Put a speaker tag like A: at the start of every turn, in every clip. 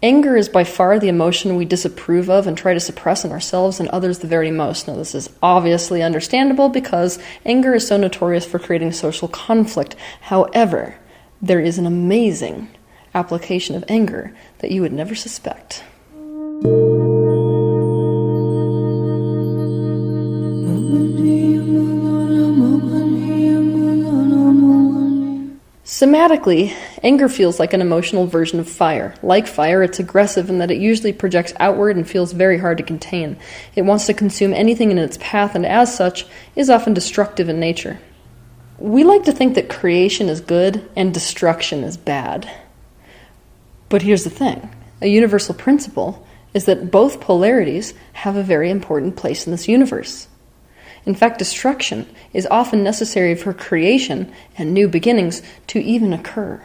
A: Anger is by far the emotion we disapprove of and try to suppress in ourselves and others the very most. Now, this is obviously understandable because anger is so notorious for creating social conflict. However, there is an amazing application of anger that you would never suspect. Somatically, anger feels like an emotional version of fire. Like fire, it's aggressive in that it usually projects outward and feels very hard to contain. It wants to consume anything in its path and as such is often destructive in nature. We like to think that creation is good and destruction is bad. But here's the thing. A universal principle is that both polarities have a very important place in this universe. In fact, destruction is often necessary for creation and new beginnings to even occur.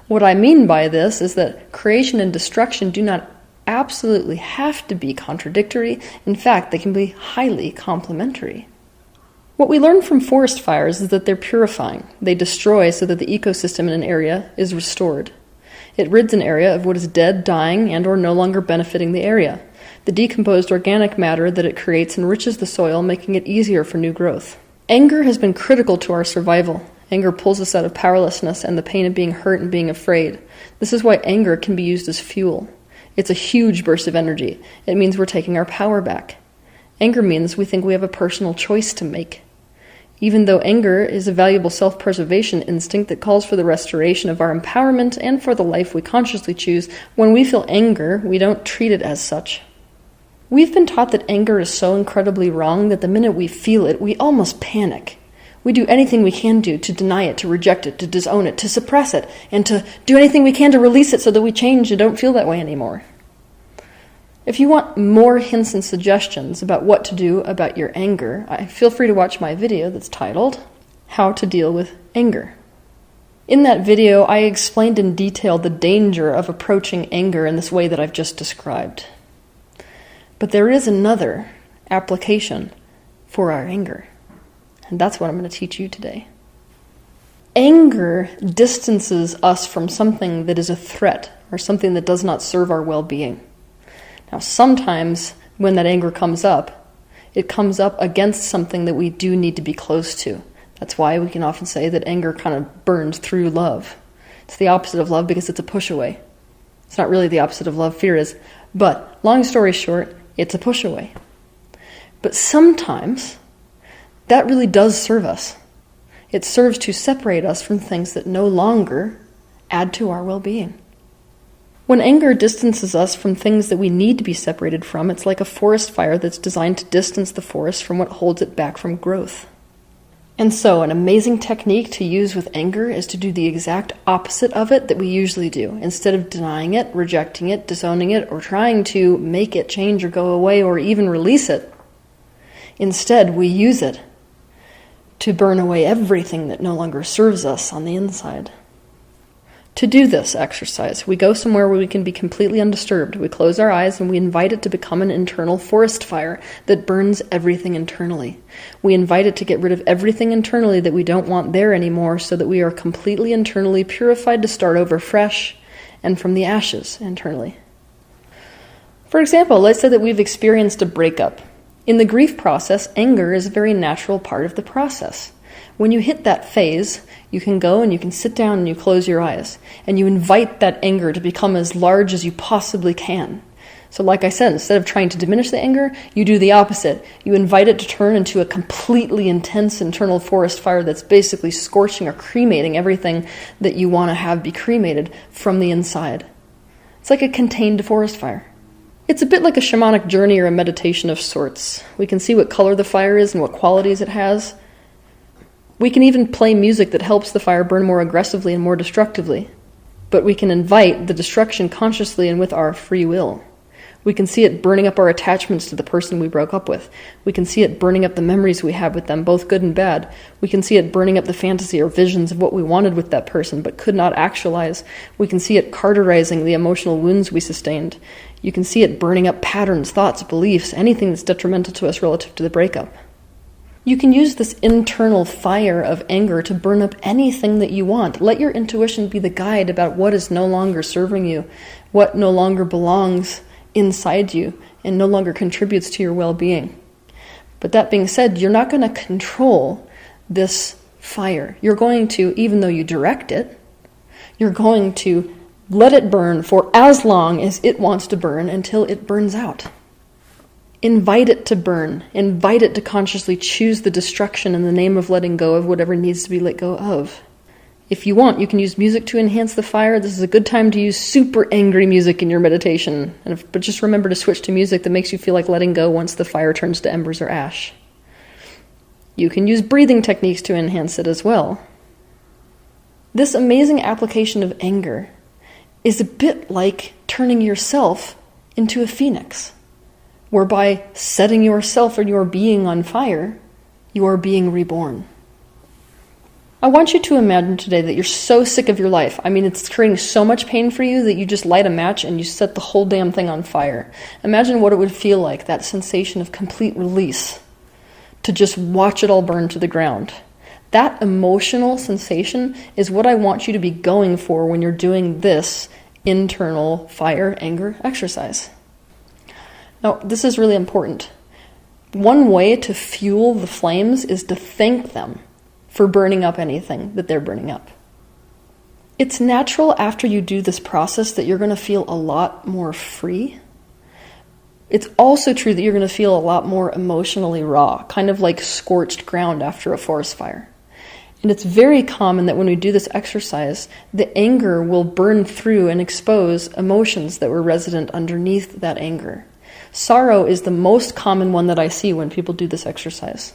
A: What I mean by this is that creation and destruction do not absolutely have to be contradictory. In fact, they can be highly complementary. What we learn from forest fires is that they're purifying. They destroy so that the ecosystem in an area is restored. It rids an area of what is dead, dying, and or no longer benefiting the area. The decomposed organic matter that it creates enriches the soil, making it easier for new growth. Anger has been critical to our survival. Anger pulls us out of powerlessness and the pain of being hurt and being afraid. This is why anger can be used as fuel. It's a huge burst of energy. It means we're taking our power back. Anger means we think we have a personal choice to make. Even though anger is a valuable self-preservation instinct that calls for the restoration of our empowerment and for the life we consciously choose, when we feel anger, we don't treat it as such. We've been taught that anger is so incredibly wrong that the minute we feel it, we almost panic. We do anything we can do to deny it, to reject it, to disown it, to suppress it, and to do anything we can to release it so that we change and don't feel that way anymore. If you want more hints and suggestions about what to do about your anger, feel free to watch my video that's titled, How to Deal with Anger. In that video, I explained in detail the danger of approaching anger in this way that I've just described. But there is another application for our anger, and that's what I'm going to teach you today. Anger distances us from something that is a threat or something that does not serve our well-being. Now, sometimes when that anger comes up, it comes up against something that we do need to be close to. That's why we can often say that anger kind of burns through love. It's the opposite of love because it's a push away. It's not really the opposite of love, fear is. But long story short, it's a push away. But sometimes that really does serve us. It serves to separate us from things that no longer add to our well-being. When anger distances us from things that we need to be separated from, it's like a forest fire that's designed to distance the forest from what holds it back from growth. And so an amazing technique to use with anger is to do the exact opposite of it that we usually do. Instead of denying it, rejecting it, disowning it, or trying to make it change or go away or even release it, instead we use it to burn away everything that no longer serves us on the inside. To do this exercise, we go somewhere where we can be completely undisturbed. We close our eyes and we invite it to become an internal forest fire that burns everything internally. We invite it to get rid of everything internally that we don't want there anymore so that we are completely internally purified to start over fresh and from the ashes internally. For example, let's say that we've experienced a breakup. In the grief process, anger is a very natural part of the process. When you hit that phase, you can go and you can sit down and you close your eyes. And you invite that anger to become as large as you possibly can. So like I said, instead of trying to diminish the anger, you do the opposite. You invite it to turn into a completely intense internal forest fire that's basically scorching or cremating everything that you want to have be cremated from the inside. It's like a contained forest fire. It's a bit like a shamanic journey or a meditation of sorts. We can see what color the fire is and what qualities it has. We can even play music that helps the fire burn more aggressively and more destructively. But we can invite the destruction consciously and with our free will. We can see it burning up our attachments to the person we broke up with. We can see it burning up the memories we have with them, both good and bad. We can see it burning up the fantasy or visions of what we wanted with that person but could not actualize. We can see it cauterizing the emotional wounds we sustained. You can see it burning up patterns, thoughts, beliefs, anything that's detrimental to us relative to the breakup. You can use this internal fire of anger to burn up anything that you want. Let your intuition be the guide about what is no longer serving you, what no longer belongs inside you, and no longer contributes to your well-being. But that being said, you're not going to control this fire. You're going to, even though you direct it, you're going to let it burn for as long as it wants to burn until it burns out. Invite it to burn. Invite it to consciously choose the destruction in the name of letting go of whatever needs to be let go of. If you want, you can use music to enhance the fire. This is a good time to use super angry music in your meditation. But just remember to switch to music that makes you feel like letting go once the fire turns to embers or ash. You can use breathing techniques to enhance it as well. This amazing application of anger is a bit like turning yourself into a phoenix, whereby setting yourself or your being on fire, you are being reborn. I want you to imagine today that you're so sick of your life. I mean, it's creating so much pain for you that you just light a match and you set the whole damn thing on fire. Imagine what it would feel like, that sensation of complete release, to just watch it all burn to the ground. That emotional sensation is what I want you to be going for when you're doing this internal fire anger exercise. Now, this is really important. One way to fuel the flames is to thank them for burning up anything that they're burning up. It's natural after you do this process that you're going to feel a lot more free. It's also true that you're going to feel a lot more emotionally raw, kind of like scorched ground after a forest fire. And it's very common that when we do this exercise, the anger will burn through and expose emotions that were resident underneath that anger. Sorrow is the most common one that I see when people do this exercise.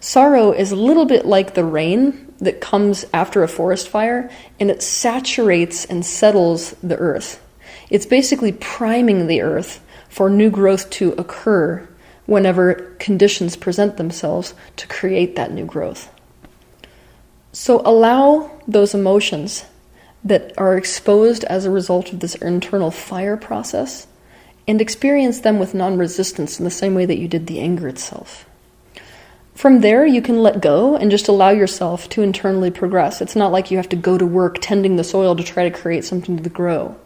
A: Sorrow is a little bit like the rain that comes after a forest fire, and it saturates and settles the earth. It's basically priming the earth for new growth to occur whenever conditions present themselves to create that new growth. So allow those emotions that are exposed as a result of this internal fire process and experience them with non-resistance in the same way that you did the anger itself. From there, you can let go and just allow yourself to internally progress. It's not like you have to go to work tending the soil to try to create something to grow.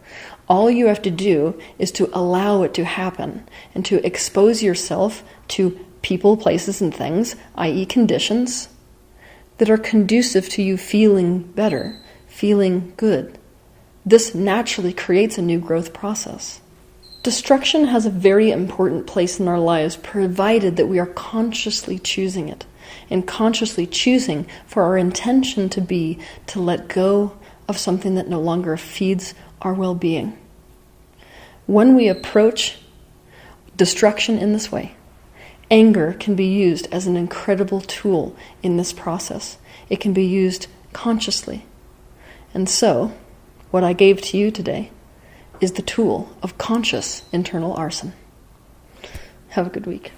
A: All you have to do is to allow it to happen and to expose yourself to people, places, and things, i.e. conditions, that are conducive to you feeling better, feeling good. This naturally creates a new growth process. Destruction has a very important place in our lives, provided that we are consciously choosing it, and consciously choosing for our intention to be to let go of something that no longer feeds our well-being. When we approach destruction in this way, anger can be used as an incredible tool in this process. It can be used consciously. And so, what I gave to you today is the tool of conscious internal arson. Have a good week.